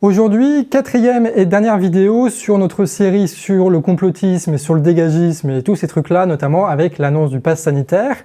Aujourd'hui, quatrième et dernière vidéo sur notre série sur le complotisme et sur le dégagisme et tous ces trucs-là, notamment avec l'annonce du pass sanitaire.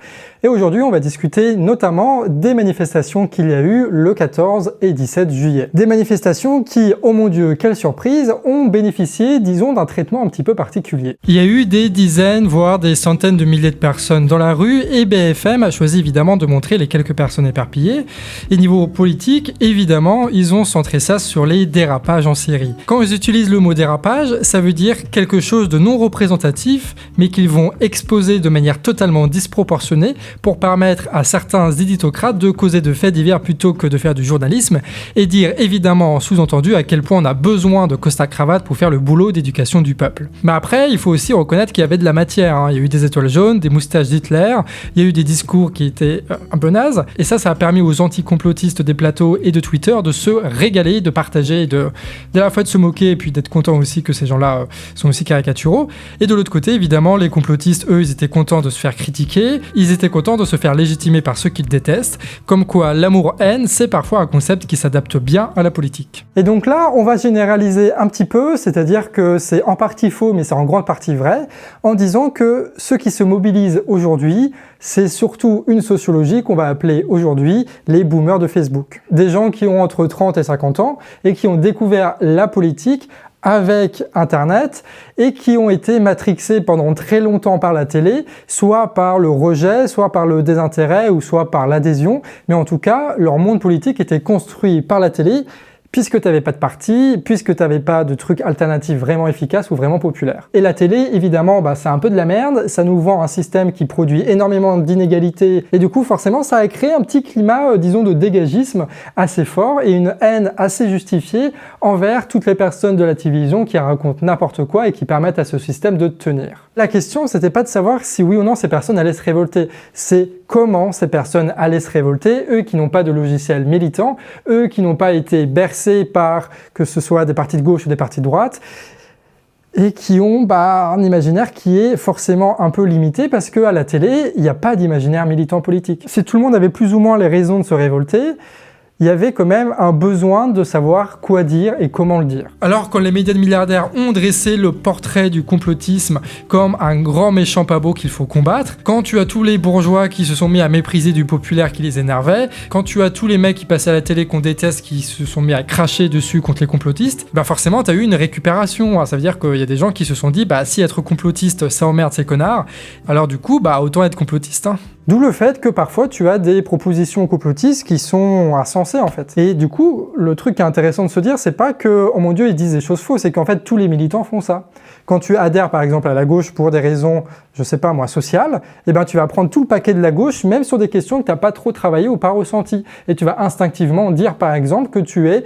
Et aujourd'hui, on va discuter notamment des manifestations qu'il y a eu le 14 et 17 juillet. Des manifestations qui, oh mon Dieu, quelle surprise, ont bénéficié, disons, d'un traitement un petit peu particulier. Il y a eu des dizaines, voire des centaines de milliers de personnes dans la rue et BFM a choisi évidemment de montrer les quelques personnes éparpillées. Et niveau politique, évidemment, ils ont centré ça sur les dérapage en série. Quand ils utilisent le mot dérapage, ça veut dire quelque chose de non représentatif, mais qu'ils vont exposer de manière totalement disproportionnée pour permettre à certains éditocrates de causer de faits divers plutôt que de faire du journalisme, et dire évidemment sous-entendu à quel point on a besoin de costard-cravate pour faire le boulot d'éducation du peuple. Mais après, il faut aussi reconnaître qu'il y avait de la matière, hein. Il y a eu des étoiles jaunes, des moustaches d'Hitler, il y a eu des discours qui étaient un peu nazes, et ça a permis aux anticomplotistes des plateaux et de Twitter de se régaler, de partager et de la fois de se moquer et puis d'être content aussi que ces gens-là sont aussi caricaturaux. Et de l'autre côté, évidemment, les complotistes, eux, ils étaient contents de se faire critiquer, ils étaient contents de se faire légitimer par ceux qu'ils détestent, comme quoi l'amour-haine, c'est parfois un concept qui s'adapte bien à la politique. Et donc là, on va généraliser un petit peu, c'est-à-dire que c'est en partie faux, mais c'est en grande partie vrai, en disant que ceux qui se mobilisent aujourd'hui, c'est surtout une sociologie qu'on va appeler aujourd'hui les boomers de Facebook. Des gens qui ont entre 30 et 50 ans et qui ont découvert la politique avec Internet et qui ont été matrixés pendant très longtemps par la télé, soit par le rejet, soit par le désintérêt ou soit par l'adhésion, mais en tout cas, leur monde politique était construit par la télé puisque tu n'avais pas de parti, puisque tu n'avais pas de trucs alternatifs vraiment efficaces ou vraiment populaires. Et la télé, évidemment, c'est un peu de la merde, ça nous vend un système qui produit énormément d'inégalités, et du coup, forcément, ça a créé un petit climat, disons, de dégagisme assez fort, et une haine assez justifiée envers toutes les personnes de la télévision qui racontent n'importe quoi et qui permettent à ce système de tenir. La question, c'était pas de savoir si oui ou non ces personnes allaient se révolter, c'est comment ces personnes allaient se révolter, eux qui n'ont pas de logiciel militant, eux qui n'ont pas été bercés par que ce soit des partis de gauche ou des partis de droite, et qui ont un imaginaire qui est forcément un peu limité parce qu'à la télé, il n'y a pas d'imaginaire militant politique. Si tout le monde avait plus ou moins les raisons de se révolter, il y avait quand même un besoin de savoir quoi dire et comment le dire. Alors quand les médias de milliardaires ont dressé le portrait du complotisme comme un grand méchant pas beau qu'il faut combattre, quand tu as tous les bourgeois qui se sont mis à mépriser du populaire qui les énervait, quand tu as tous les mecs qui passaient à la télé qu'on déteste qui se sont mis à cracher dessus contre les complotistes, forcément t'as eu une récupération. Ça veut dire qu'il y a des gens qui se sont dit si être complotiste ça emmerde ces connards, alors du coup autant être complotiste. D'où le fait que parfois tu as des propositions complotistes qui sont insensées en fait. Et du coup, le truc qui est intéressant de se dire, c'est pas que, oh mon Dieu, ils disent des choses fausses, c'est qu'en fait tous les militants font ça. Quand tu adhères par exemple à la gauche pour des raisons, je sais pas moi, sociales, tu vas prendre tout le paquet de la gauche, même sur des questions que tu n'as pas trop travaillé ou pas ressenties. Et tu vas instinctivement dire par exemple que tu es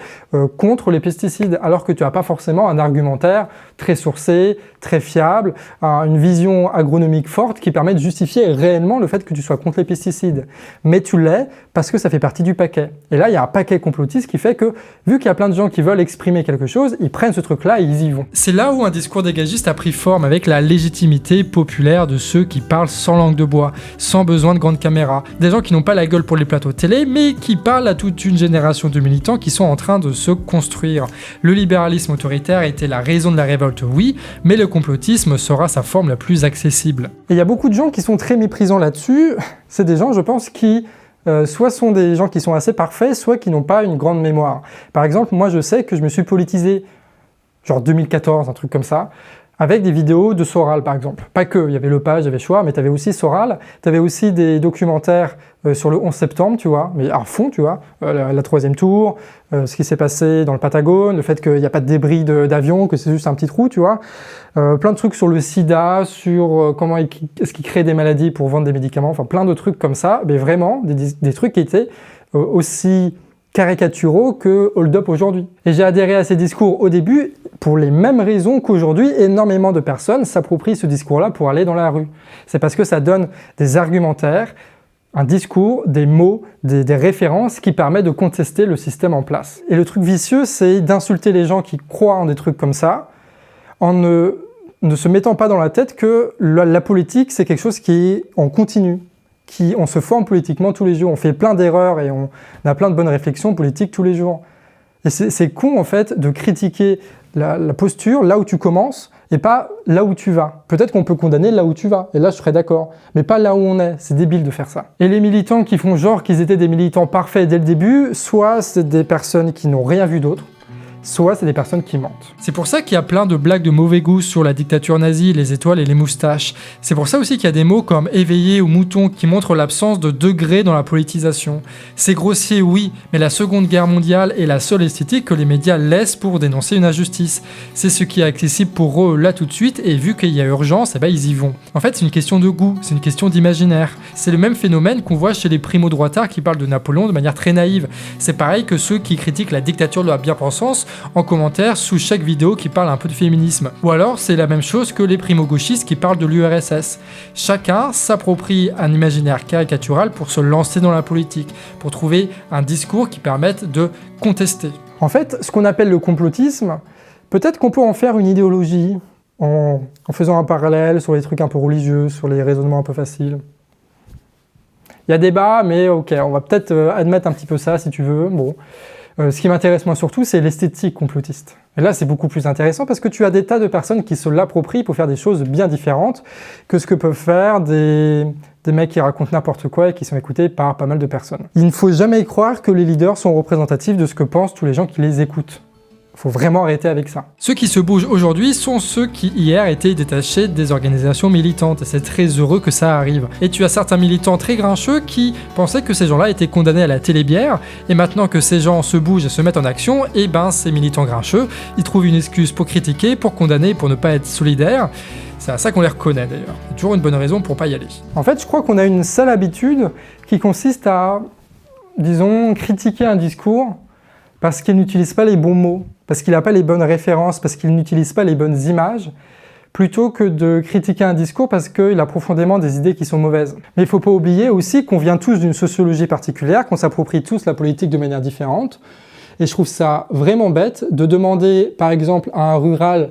contre les pesticides, alors que tu n'as pas forcément un argumentaire très sourcé, très fiable, une vision agronomique forte qui permet de justifier réellement le fait que tu sois contre les pesticides. Mais tu l'es parce que ça fait partie du paquet. Et là, il y a un paquet complotiste qui fait que, vu qu'il y a plein de gens qui veulent exprimer quelque chose, ils prennent ce truc-là et ils y vont. C'est là où un discours dégagiste a pris forme avec la légitimité populaire de ceux qui parlent sans langue de bois, sans besoin de grandes caméras. Des gens qui n'ont pas la gueule pour les plateaux télé, mais qui parlent à toute une génération de militants qui sont en train de se construire. Le libéralisme autoritaire était la raison de la révolte, oui, mais le complotisme sera sa forme la plus accessible. Et il y a beaucoup de gens qui sont très méprisants là-dessus. C'est des gens, je pense, qui soit sont des gens qui sont assez parfaits, soit qui n'ont pas une grande mémoire. Par exemple, moi je sais que je me suis politisé, genre 2014, un truc comme ça, avec des vidéos de Soral par exemple. Pas que, il y avait Lepage, il y avait Choix, mais tu avais aussi Soral, tu avais aussi des documentaires sur le 11 septembre, tu vois, mais à fond, tu vois, la troisième tour, ce qui s'est passé dans le Patagone, le fait qu'il n'y a pas de débris d'avion, que c'est juste un petit trou, tu vois, plein de trucs sur le sida, sur comment est-ce qu'ils créent des maladies pour vendre des médicaments, enfin plein de trucs comme ça, mais vraiment des trucs qui étaient aussi caricaturaux que hold up aujourd'hui. Et j'ai adhéré à ces discours au début pour les mêmes raisons qu'aujourd'hui, énormément de personnes s'approprient ce discours-là pour aller dans la rue. C'est parce que ça donne des argumentaires, un discours, des mots, des références qui permettent de contester le système en place. Et le truc vicieux, c'est d'insulter les gens qui croient en des trucs comme ça, en ne se mettant pas dans la tête que la politique, c'est quelque chose qui est en continu. On se forme politiquement tous les jours, on fait plein d'erreurs et on a plein de bonnes réflexions politiques tous les jours. Et c'est con, en fait, de critiquer la posture là où tu commences et pas là où tu vas. Peut-être qu'on peut condamner là où tu vas, et là je serais d'accord, mais pas là où on est. C'est débile de faire ça. Et les militants qui font genre qu'ils étaient des militants parfaits dès le début, soit c'est des personnes qui n'ont rien vu d'autre, soit c'est des personnes qui mentent. C'est pour ça qu'il y a plein de blagues de mauvais goût sur la dictature nazie, les étoiles et les moustaches. C'est pour ça aussi qu'il y a des mots comme éveillé ou mouton qui montrent l'absence de degré dans la politisation. C'est grossier, oui, mais la Seconde Guerre mondiale est la seule esthétique que les médias laissent pour dénoncer une injustice. C'est ce qui est accessible pour eux là tout de suite, et vu qu'il y a urgence, ils y vont. En fait, c'est une question de goût, c'est une question d'imaginaire. C'est le même phénomène qu'on voit chez les primo-droitards qui parlent de Napoléon de manière très naïve. C'est pareil que ceux qui critiquent la dictature de la bien-pensance en commentaire sous chaque vidéo qui parle un peu de féminisme. Ou alors c'est la même chose que les primo-gauchistes qui parlent de l'URSS. Chacun s'approprie un imaginaire caricatural pour se lancer dans la politique, pour trouver un discours qui permette de contester. En fait, ce qu'on appelle le complotisme, peut-être qu'on peut en faire une idéologie en faisant un parallèle sur les trucs un peu religieux, sur les raisonnements un peu faciles. Il y a débat, mais ok, on va peut-être admettre un petit peu ça si tu veux. Bon. Ce qui m'intéresse moi surtout, c'est l'esthétique complotiste. Et là, c'est beaucoup plus intéressant parce que tu as des tas de personnes qui se l'approprient pour faire des choses bien différentes que ce que peuvent faire des mecs qui racontent n'importe quoi et qui sont écoutés par pas mal de personnes. Il ne faut jamais croire que les leaders sont représentatifs de ce que pensent tous les gens qui les écoutent. Faut vraiment arrêter avec ça. Ceux qui se bougent aujourd'hui sont ceux qui hier étaient détachés des organisations militantes, et c'est très heureux que ça arrive. Et tu as certains militants très grincheux qui pensaient que ces gens-là étaient condamnés à la télébière, et maintenant que ces gens se bougent et se mettent en action, ces militants grincheux, ils trouvent une excuse pour critiquer, pour condamner, pour ne pas être solidaires. C'est à ça qu'on les reconnaît d'ailleurs. C'est toujours une bonne raison pour pas y aller. En fait, je crois qu'on a une sale habitude qui consiste à, disons, critiquer un discours parce qu'il n'utilise pas les bons mots, parce qu'il n'a pas les bonnes références, parce qu'il n'utilise pas les bonnes images, plutôt que de critiquer un discours parce qu'il a profondément des idées qui sont mauvaises. Mais il ne faut pas oublier aussi qu'on vient tous d'une sociologie particulière, qu'on s'approprie tous la politique de manière différente. Et je trouve ça vraiment bête de demander, par exemple, à un rural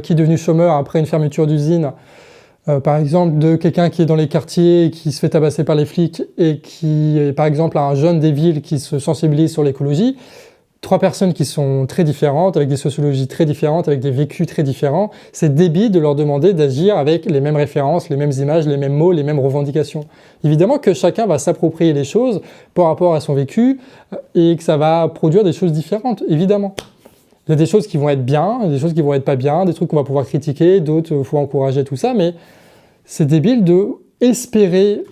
qui est devenu chômeur après une fermeture d'usine, par exemple, de quelqu'un qui est dans les quartiers et qui se fait tabasser par les flics, et qui, par exemple, à un jeune des villes qui se sensibilise sur l'écologie. Trois personnes qui sont très différentes, avec des sociologies très différentes, avec des vécus très différents. C'est débile de leur demander d'agir avec les mêmes références, les mêmes images, les mêmes mots, les mêmes revendications. Évidemment que chacun va s'approprier les choses par rapport à son vécu et que ça va produire des choses différentes, évidemment. Il y a des choses qui vont être bien, des choses qui vont être pas bien, des trucs qu'on va pouvoir critiquer, d'autres il faut encourager, tout ça, mais c'est débile de espérer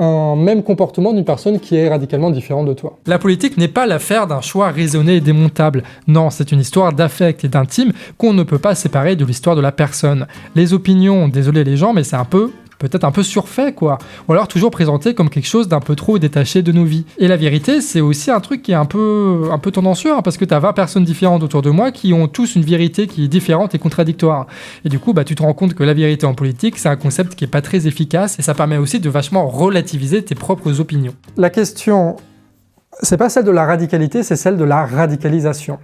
un même comportement d'une personne qui est radicalement différente de toi. La politique n'est pas l'affaire d'un choix raisonné et démontable. Non, c'est une histoire d'affect et d'intime qu'on ne peut pas séparer de l'histoire de la personne. Les opinions, désolé les gens, mais c'est peut-être un peu surfait, quoi. Ou alors toujours présenté comme quelque chose d'un peu trop détaché de nos vies. Et la vérité, c'est aussi un truc qui est un peu tendancieux, parce que t'as 20 personnes différentes autour de moi qui ont tous une vérité qui est différente et contradictoire. Et du coup, tu te rends compte que la vérité en politique, c'est un concept qui est pas très efficace, et ça permet aussi de vachement relativiser tes propres opinions. La question, c'est pas celle de la radicalité, c'est celle de la radicalisation.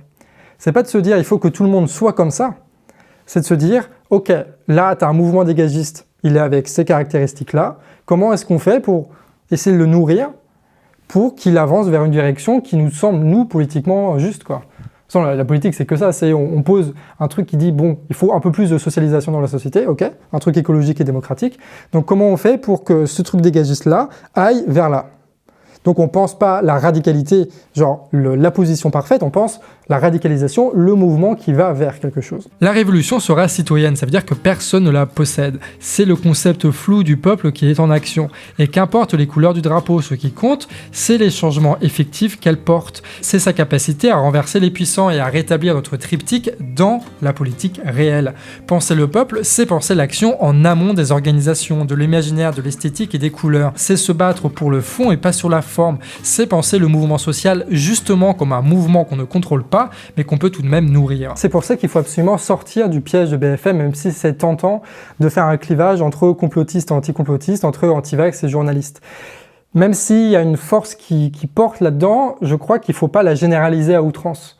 C'est pas de se dire, il faut que tout le monde soit comme ça. C'est de se dire, ok, là, t'as un mouvement dégagiste, il est avec ces caractéristiques-là. Comment est-ce qu'on fait pour essayer de le nourrir pour qu'il avance vers une direction qui nous semble, nous, politiquement juste, quoi. La politique, c'est que ça. On pose un truc qui dit, bon, il faut un peu plus de socialisation dans la société, ok, un truc écologique et démocratique. Donc, comment on fait pour que ce truc dégagiste-là aille vers là? Donc, on pense pas la radicalité, genre la position parfaite, on pense la radicalisation, le mouvement qui va vers quelque chose. La révolution sera citoyenne, ça veut dire que personne ne la possède. C'est le concept flou du peuple qui est en action. Et qu'importe les couleurs du drapeau, ce qui compte, c'est les changements effectifs qu'elle porte. C'est sa capacité à renverser les puissants et à rétablir notre triptyque dans la politique réelle. Penser le peuple, c'est penser l'action en amont des organisations, de l'imaginaire, de l'esthétique et des couleurs. C'est se battre pour le fond et pas sur la forme. C'est penser le mouvement social justement comme un mouvement qu'on ne contrôle pas, mais qu'on peut tout de même nourrir. C'est pour ça qu'il faut absolument sortir du piège de BFM, même si c'est tentant de faire un clivage entre complotistes et anti-complotistes, entre anti-vax et journalistes. Même s'il y a une force qui porte là-dedans, je crois qu'il ne faut pas la généraliser à outrance.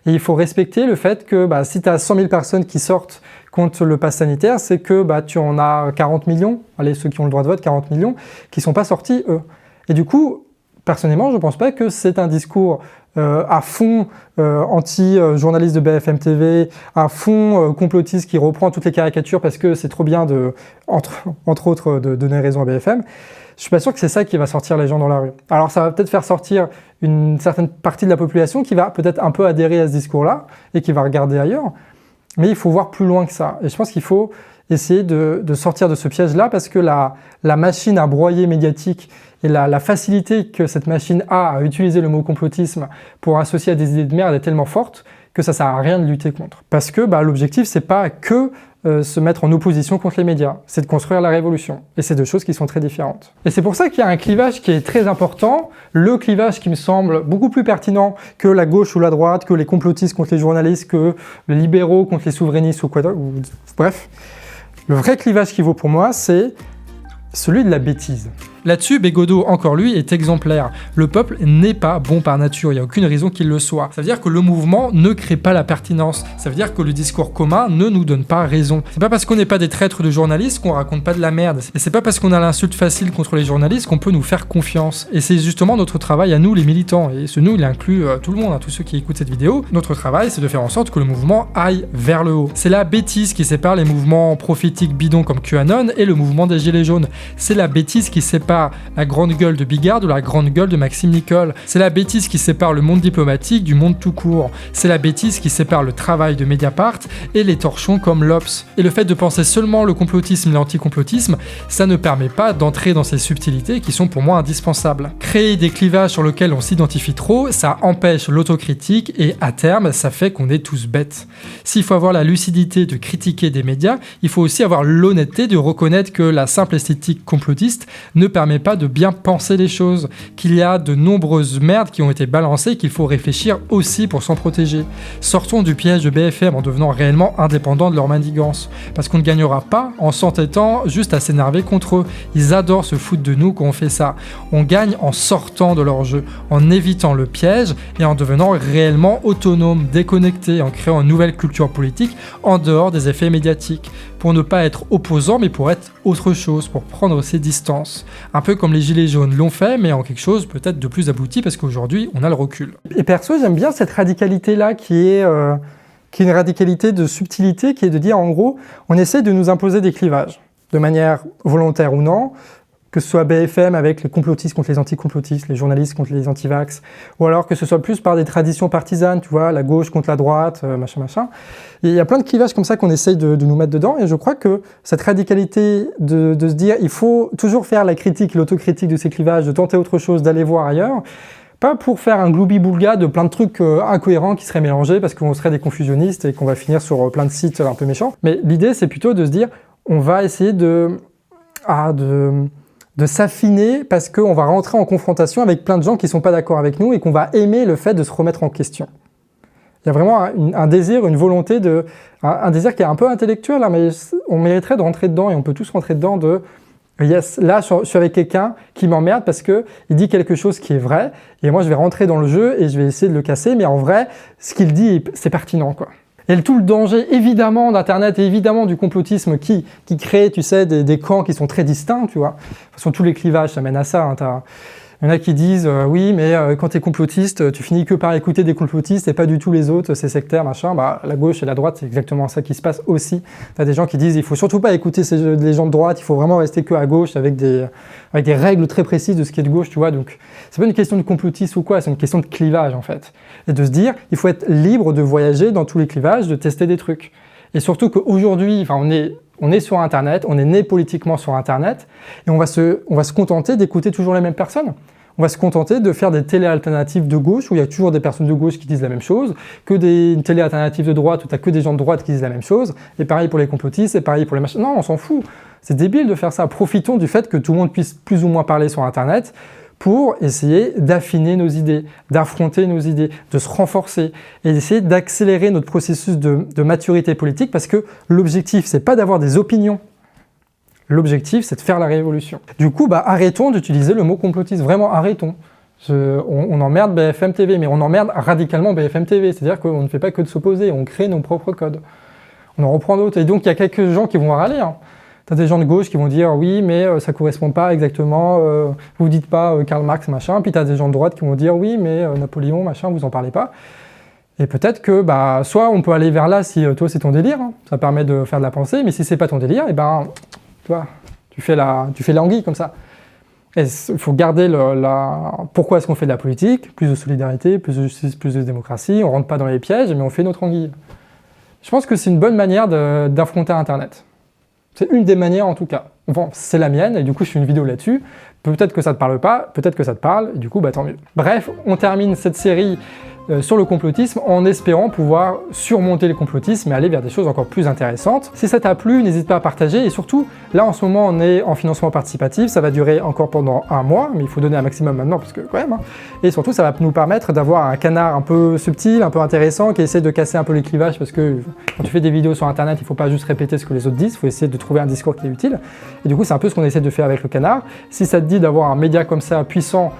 Et il faut respecter le fait que si tu as 100 000 personnes qui sortent contre le pass sanitaire, c'est que tu en as 40 millions, allez, ceux qui ont le droit de vote, 40 millions, qui ne sont pas sortis, eux. Et du coup, personnellement, je ne pense pas que c'est un discours à fond anti-journaliste de BFM TV, à fond complotiste qui reprend toutes les caricatures parce que c'est trop bien, entre autres, de donner raison à BFM. Je suis pas sûr que c'est ça qui va sortir les gens dans la rue. Alors ça va peut-être faire sortir une certaine partie de la population qui va peut-être un peu adhérer à ce discours-là et qui va regarder ailleurs, mais il faut voir plus loin que ça. Et je pense qu'il faut essayer de sortir de ce piège-là parce que la machine à broyer médiatique et la facilité que cette machine a à utiliser le mot complotisme pour associer à des idées de merde est tellement forte que ça sert à rien de lutter contre. Parce que l'objectif, c'est pas que se mettre en opposition contre les médias, c'est de construire la révolution. Et c'est deux choses qui sont très différentes. Et c'est pour ça qu'il y a un clivage qui est très important, le clivage qui me semble beaucoup plus pertinent que la gauche ou la droite, que les complotistes contre les journalistes, que les libéraux contre les souverainistes ou quoi d'autre. Bref, le vrai clivage qui vaut pour moi, c'est celui de la bêtise. Là-dessus, Bégodeau, encore lui, est exemplaire. Le peuple n'est pas bon par nature, il n'y a aucune raison qu'il le soit. Ça veut dire que le mouvement ne crée pas la pertinence. Ça veut dire que le discours commun ne nous donne pas raison. C'est pas parce qu'on n'est pas des traîtres de journalistes qu'on raconte pas de la merde. Et c'est pas parce qu'on a l'insulte facile contre les journalistes qu'on peut nous faire confiance. Et c'est justement notre travail à nous, les militants. Et ce nous, il inclut tout le monde, tous ceux qui écoutent cette vidéo. Notre travail, c'est de faire en sorte que le mouvement aille vers le haut. C'est la bêtise qui sépare les mouvements prophétiques bidons comme QAnon et le mouvement des Gilets jaunes. C'est la bêtise qui sépare la grande gueule de Bigard de la grande gueule de Maxime Nicole. C'est la bêtise qui sépare le monde diplomatique du monde tout court. C'est la bêtise qui sépare le travail de Mediapart et les torchons comme l'Obs. Et le fait de penser seulement le complotisme et l'anticomplotisme, ça ne permet pas d'entrer dans ces subtilités qui sont pour moi indispensables. Créer des clivages sur lesquels on s'identifie trop, ça empêche l'autocritique et à terme, ça fait qu'on est tous bêtes. S'il faut avoir la lucidité de critiquer des médias, il faut aussi avoir l'honnêteté de reconnaître que la simple esthétique complotiste ne permet pas de bien penser les choses, qu'il y a de nombreuses merdes qui ont été balancées et qu'il faut réfléchir aussi pour s'en protéger. Sortons du piège de BFM en devenant réellement indépendants de leur manigance, parce qu'on ne gagnera pas en s'entêtant juste à s'énerver contre eux. Ils adorent se foutre de nous quand on fait ça. On gagne en sortant de leur jeu, en évitant le piège et en devenant réellement autonome, déconnecté, en créant une nouvelle culture politique en dehors des effets médiatiques, pour ne pas être opposant mais pour être autre chose, pour prendre ses distances. Un peu comme les Gilets jaunes l'ont fait, mais en quelque chose peut-être de plus abouti, parce qu'aujourd'hui, on a le recul. Et perso, j'aime bien cette radicalité-là qui est une radicalité de subtilité, qui est de dire, en gros, on essaie de nous imposer des clivages, de manière volontaire ou non, que ce soit BFM avec les complotistes contre les anticomplotistes, les journalistes contre les antivax, ou alors que ce soit plus par des traditions partisanes, tu vois, la gauche contre la droite, machin. Et il y a plein de clivages comme ça qu'on essaye de nous mettre dedans, et je crois que cette radicalité de se dire il faut toujours faire la critique, l'autocritique de ces clivages, de tenter autre chose, d'aller voir ailleurs, pas pour faire un gloubi-boulga de plein de trucs incohérents qui seraient mélangés parce qu'on serait des confusionnistes et qu'on va finir sur plein de sites un peu méchants, mais l'idée c'est plutôt de se dire on va essayer de s'affiner parce qu'on va rentrer en confrontation avec plein de gens qui ne sont pas d'accord avec nous et qu'on va aimer le fait de se remettre en question. Il y a vraiment un désir, une volonté, un désir qui est un peu intellectuel, hein, mais on mériterait de rentrer dedans et on peut tous rentrer dedans de yes, là je suis avec quelqu'un qui m'emmerde parce qu'il dit quelque chose qui est vrai et moi je vais rentrer dans le jeu et je vais essayer de le casser, mais en vrai, ce qu'il dit, c'est pertinent, quoi. Et tout le danger, évidemment, d'Internet et évidemment du complotisme qui crée, tu sais, des camps qui sont très distincts, tu vois. De toute façon, tous les clivages, ça mène à ça. Hein. Il y en a qui disent oui, mais quand t'es complotiste, tu finis que par écouter des complotistes et pas du tout les autres, c'est sectaire, machin. La gauche et la droite, c'est exactement ça qui se passe aussi. T'as des gens qui disent il faut surtout pas écouter les gens de droite, il faut vraiment rester que à gauche avec des règles très précises de ce qui est de gauche, tu vois. Donc, c'est pas une question de complotisme ou quoi, c'est une question de clivage en fait. Et de se dire il faut être libre de voyager dans tous les clivages, de tester des trucs. Et surtout qu'aujourd'hui, on est sur Internet, on est né politiquement sur Internet, et on va se contenter d'écouter toujours les mêmes personnes. On va se contenter de faire des télés alternatives de gauche, où il y a toujours des personnes de gauche qui disent la même chose, que des télés alternatives de droite, où tu n'as que des gens de droite qui disent la même chose, et pareil pour les complotistes, et pareil pour les machins. Non, on s'en fout. C'est débile de faire ça. Profitons du fait que tout le monde puisse plus ou moins parler sur Internet, pour essayer d'affiner nos idées, d'affronter nos idées, de se renforcer et d'essayer d'accélérer notre processus de maturité politique parce que l'objectif, c'est pas d'avoir des opinions. L'objectif, c'est de faire la révolution. Du coup, arrêtons d'utiliser le mot complotiste. Vraiment, arrêtons. On emmerde BFM TV, mais on emmerde radicalement BFM TV. C'est-à-dire qu'on ne fait pas que de s'opposer, on crée nos propres codes. On en reprend d'autres. Et donc, il y a quelques gens qui vont râler. Hein. T'as des gens de gauche qui vont dire oui, mais ça correspond pas exactement, vous dites pas Karl Marx, machin. Puis t'as des gens de droite qui vont dire oui, mais Napoléon, machin, vous en parlez pas. Et peut-être que soit on peut aller vers là si toi c'est ton délire, hein, ça permet de faire de la pensée, mais si c'est pas ton délire, et tu vois, tu fais l'anguille comme ça. Il faut garder pourquoi est-ce qu'on fait de la politique, plus de solidarité, plus de justice, plus de démocratie, on rentre pas dans les pièges, mais on fait notre anguille. Je pense que c'est une bonne manière d'affronter Internet. C'est une des manières en tout cas. Bon, c'est la mienne, et du coup je fais une vidéo là-dessus. Peut-être que ça te parle pas, peut-être que ça te parle, et du coup tant mieux. Bref, on termine cette série sur le complotisme en espérant pouvoir surmonter le complotisme et aller vers des choses encore plus intéressantes. Si ça t'a plu, n'hésite pas à partager, et surtout, là en ce moment on est en financement participatif, ça va durer encore pendant 1 mois, mais il faut donner un maximum maintenant parce que quand même, hein. Et surtout ça va nous permettre d'avoir un canard un peu subtil, un peu intéressant, qui essaie de casser un peu les clivages, parce que quand tu fais des vidéos sur internet, il faut pas juste répéter ce que les autres disent, il faut essayer de trouver un discours qui est utile, et du coup c'est un peu ce qu'on essaie de faire avec le canard. Si ça te dit d'avoir un média comme ça puissant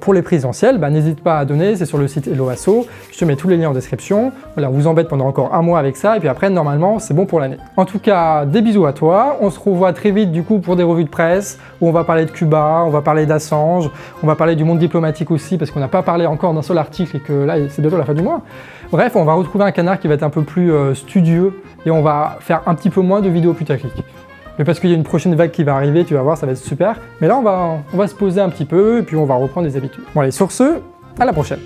pour les présidentielles, n'hésite pas à donner, c'est sur le site Hello Asso, je te mets tous les liens en description. Voilà, on vous embête pendant encore 1 mois avec ça, et puis après, normalement, c'est bon pour l'année. En tout cas, des bisous à toi, on se revoit très vite du coup pour des revues de presse, où on va parler de Cuba, on va parler d'Assange, on va parler du monde diplomatique aussi, parce qu'on n'a pas parlé encore d'un seul article, et que là, c'est bientôt la fin du mois. Bref, on va retrouver un canard qui va être un peu plus studieux, et on va faire un petit peu moins de vidéos putaclic. Mais parce qu'il y a une prochaine vague qui va arriver, tu vas voir, ça va être super. Mais là, on va se poser un petit peu, et puis on va reprendre des habitudes. Bon allez, sur ce, à la prochaine.